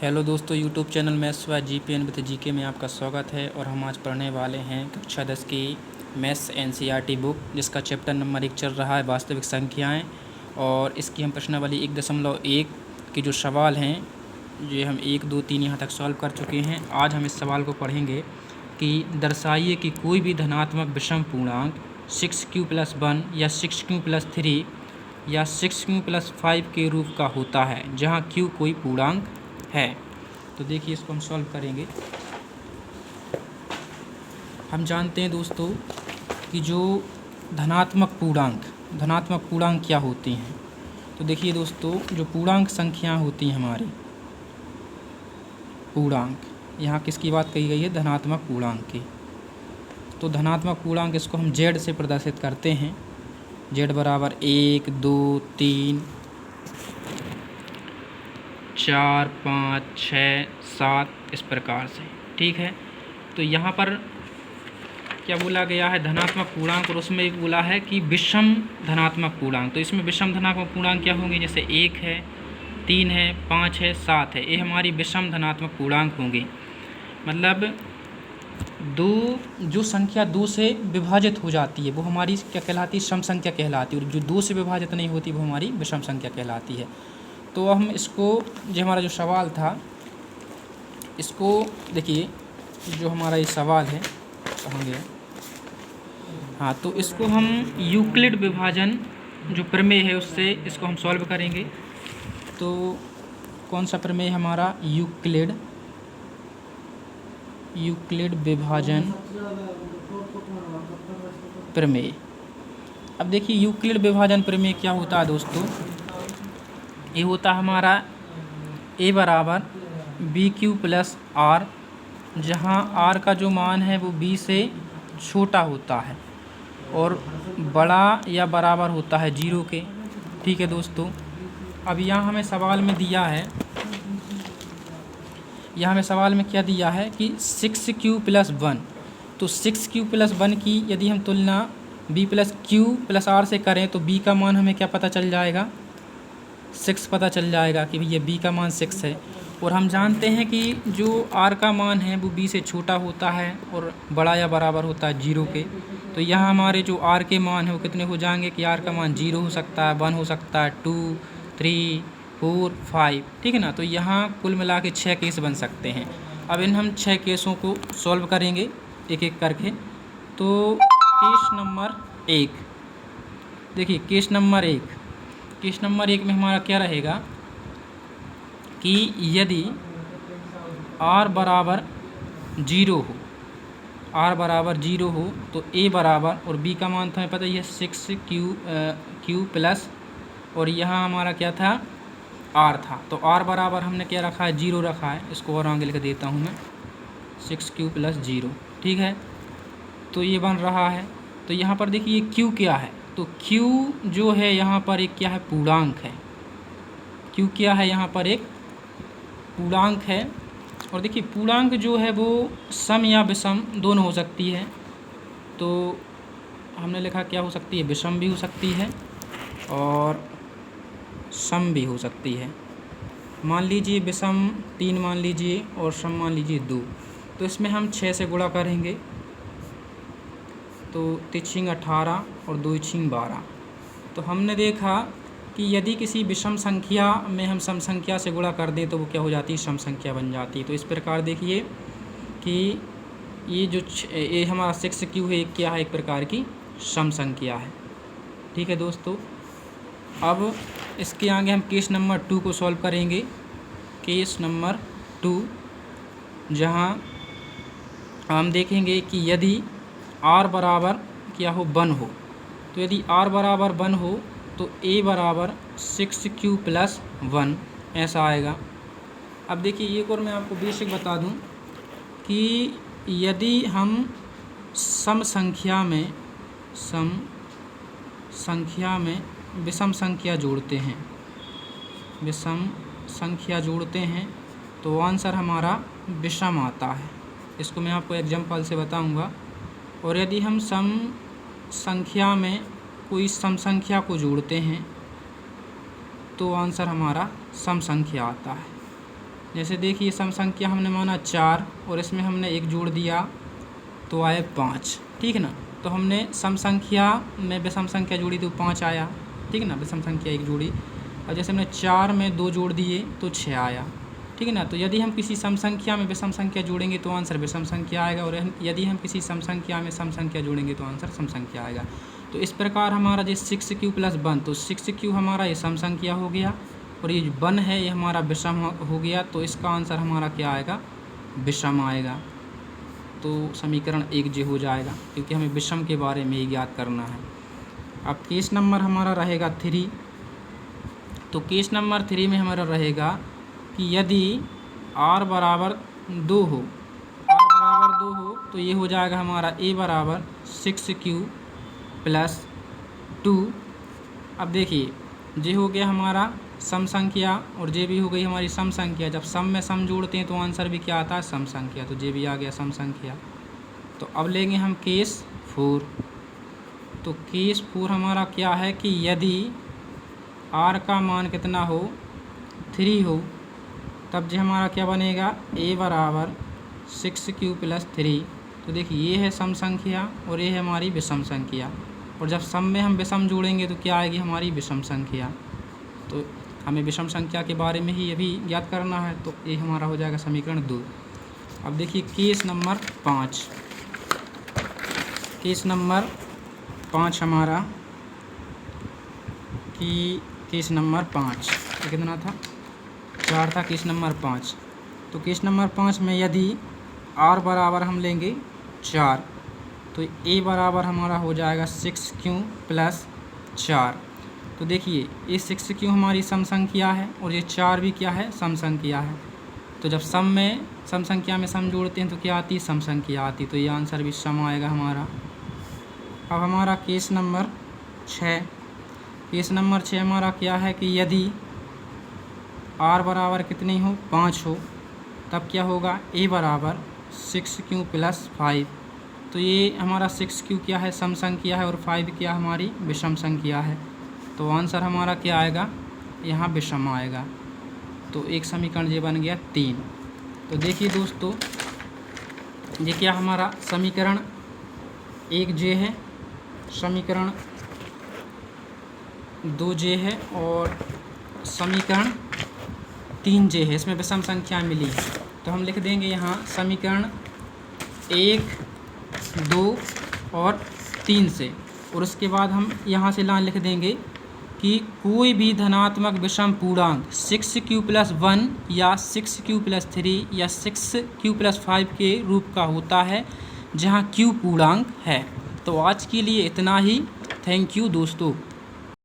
Hello दोस्तों, YouTube channel maths व GPN with GK में आपका स्वागत है। और हम आज पढ़ने वाले हैं कक्षा 10 की मैथ्स एनसीईआरटी बुक, जिसका चैप्टर नंबर 1 चल रहा है वास्तविक संख्याएं। और इसकी हम प्रश्नावली 1.1 के जो सवाल हैं ये हम 1, 2, 3 यहाँ तक सॉल्व कर चुके हैं। आज हम इस सवाल को पढ़ेंगे कि दर्शाइए कि कोई भी धनात्मक विषम पूर्णांक 6q + 1 या 6q + 3 या 6q + 5 के रूप का होता है, जहाँ q कोई पूर्णांक है। तो देखिए, इसको हम सॉल्व करेंगे। हम जानते हैं दोस्तों कि जो धनात्मक पूर्णांक क्या होते हैं। तो देखिए दोस्तों, जो पूर्णांक संख्या होती हैं हमारी, पूर्णांक, यहाँ किसकी बात कही गई है? धनात्मक पूर्णांक की। तो धनात्मक पूर्णांक इसको हम z से प्रदर्शित करते हैं। z बराबर 1, 2, 3, 4, 5, 6, 7 इस प्रकार से। ठीक है, तो यहाँ पर क्या बोला गया है? धनात्मक पूर्णांक, और उसमें एक बोला है कि विषम धनात्मक पूर्णांक। तो इसमें विषम धनात्मक पूर्णांक क्या होंगे? जैसे 1 है, 3 है, 5 है, 7 है, ये हमारी विषम धनात्मक पूर्णांक होंगे। मतलब जो संख्या 2 से विभाजित हो जाती है वो हमारी क्या कहलाती है? सम संख्या कहलाती है। और जो 2 से विभाजित नहीं होती वो हमारी विषम संख्या कहलाती है। तो हम इसको, जो हमारा जो सवाल था, इसको देखिए, जो हमारा ये सवाल है कहाँ गया? हाँ, तो इसको हम यूक्लिड विभाजन जो प्रमेय है उससे इसको हम सॉल्व करेंगे। तो कौन सा प्रमेय हमारा? यूक्लिड विभाजन प्रमेय। अब देखिए, यूक्लिड विभाजन प्रमेय क्या होता है दोस्तों? ये होता हमारा a बराबर BQ + R, जहाँ R का जो मान है वो B से छोटा होता है और बड़ा या बराबर होता है 0 के। ठीक है दोस्तों, अब यहाँ हमें सवाल में दिया है, यहाँ हमें सवाल में क्या दिया है कि 6q + 1। तो 6q + 1 की यदि हम तुलना b + q + r से करें तो b का मान हमें क्या पता चल जाएगा? 6 पता चल जाएगा कि भैया b का मान 6 है। और हम जानते हैं कि जो r का मान है वो b से छोटा होता है और बड़ा या बराबर होता है 0 के। तो यहाँ हमारे जो r के मान है वो कितने हो जाएंगे कि r का मान 0 हो सकता है, 1 हो सकता है, 2, 3, 4, 5। ठीक है ना। तो यहाँ कुल मिला के 6 केस बन सकते हैं। अब इन हम 6 केसों को सॉल्व करेंगे एक एक करके। तो केस नंबर 1, देखिए केस नंबर 1 में हमारा क्या रहेगा कि यदि r बराबर 0 हो तो a बराबर, और b का मान तो हमें पता ही है 6q + और यहाँ हमारा क्या था? r था। तो r बराबर हमने क्या रखा है? 0 रखा है। इसको और आगे लिख देता हूँ मैं, 6q + 0। ठीक है, तो ये बन रहा है। तो यहाँ पर देखिए q क्या है? तो q जो है यहाँ पर एक क्या है? पूर्णांक है। q क्या है? यहाँ पर एक पूर्णांक है। और देखिए, पूर्णांक जो है वो सम या विषम दोनों हो सकती है। तो हमने लिखा क्या हो सकती है? विषम भी हो सकती है और सम भी हो सकती है। मान लीजिए विषम 3 मान लीजिए और सम मान लीजिए 2। तो इसमें हम 6 से गुणा करेंगे, तो 3 18 और 2 12। तो हमने देखा कि यदि किसी विषम संख्या में हम सम संख्या से गुणा कर दें तो वो क्या हो जाती है? सम संख्या बन जाती है। तो इस प्रकार देखिए कि ये जो ये हमारा 6q है, क्या है? एक प्रकार की सम संख्या है। ठीक है दोस्तों, अब इसके आगे हम केस नंबर 2 को सॉल्व करेंगे। केस नंबर 2, जहाँ हम देखेंगे कि यदि r बराबर क्या हो? 1 हो। तो यदि r बराबर 1 हो तो a बराबर 6q + 1 ऐसा आएगा। अब देखिए, एक और मैं आपको बेसिक बता दूं कि यदि हम सम संख्या में विषम संख्या जोड़ते हैं तो आंसर हमारा विषम आता है। इसको मैं आपको एग्जाम्पल से बताऊंगा। और यदि हम सम संख्या में कोई सम संख्या को जोड़ते हैं तो आंसर हमारा सम संख्या आता है। जैसे देखिए सम संख्या हमने माना 4 और इसमें हमने 1 जोड़ दिया तो आए 5, ठीक है ना। तो हमने सम संख्या में विषम संख्या जोड़ी तो 5 आया, ठीक है ना, विषम संख्या 1 जोड़ी। और जैसे हमने 4 में 2 जोड़ दिए तो 6 आया, ठीक है ना। तो यदि हम किसी सम संख्या में विषम संख्या जोड़ेंगे तो आंसर विषम संख्या आएगा, और यदि हम किसी सम संख्या में सम संख्या जोड़ेंगे तो आंसर सम संख्या आएगा। तो इस प्रकार हमारा जो 6q + 1, तो 6q हमारा ये सम संख्या हो गया और ये 1 है ये हमारा विषम हो गया। तो इसका आंसर हमारा क्या आएगा, विषम आएगा। तो समीकरण 1 जे हो जाएगा, क्योंकि हमें विषम के बारे में ही ज्ञात करना है। अब केस नंबर हमारा रहेगा 3। तो केस नंबर 3 में हमारा रहेगा कि यदि r बराबर 2 हो, तो ये हो जाएगा हमारा a बराबर 6q + 2। अब देखिए जे हो गया हमारा सम संख्या और जे भी हो गई हमारी सम संख्या। जब सम में सम जोड़ते हैं तो आंसर भी क्या आता है, सम संख्या। तो जे भी आ गया सम संख्या। तो अब लेंगे हम केस 4। तो केस 4 हमारा क्या है कि यदि r का मान कितना हो, 3 हो, तब जो हमारा क्या बनेगा, a बराबर 6q + 3। तो देखिए ये है सम संख्या और ये है हमारी विषम संख्या, और जब सम में हम विषम जोड़ेंगे तो क्या आएगी, हमारी विषम संख्या। तो हमें विषम संख्या के बारे में ही अभी ज्ञात करना है। तो ये हमारा हो जाएगा समीकरण 2। अब देखिए केस नंबर 5। केस नंबर 5 हमारा कि केस नंबर 5 कितना था, 4 था। केस नंबर 5, तो केस नंबर 5 में यदि r बराबर हम लेंगे 4, तो a बराबर हमारा हो जाएगा 6q + 4। तो देखिए ये 6q हमारी सम संख्या है और ये 4 भी क्या है, सम संख्या है। तो जब सम संख्या में सम जोड़ते हैं तो क्या आती है, सम संख्या आती। तो ये आंसर भी सम आएगा हमारा। अब हमारा केस नंबर 6। केस नंबर 6 हमारा क्या है कि यदि r बराबर कितनी हो, 5 हो, तब क्या होगा, a बराबर 6q + 5। तो ये हमारा 6q क्या है, सम संख्या है, और 5 क्या हमारी विषम संख्या है। तो आंसर हमारा क्या आएगा, यहाँ विषम आएगा। तो एक समीकरण ये बन गया 3। तो देखिए दोस्तों, ये क्या हमारा समीकरण 1 जे है, समीकरण 2 जे है और समीकरण 3 जे है। इसमें विषम संख्या मिली है। तो हम लिख देंगे यहाँ समीकरण 1, 2 और 3 से, और उसके बाद हम यहाँ से लाइन लिख देंगे कि कोई भी धनात्मक विषम पूर्णांक 6q + 1 या 6q + 3 या 6q + 5 के रूप का होता है जहाँ q पूर्णांक है। तो आज के लिए इतना ही। थैंक यू दोस्तों।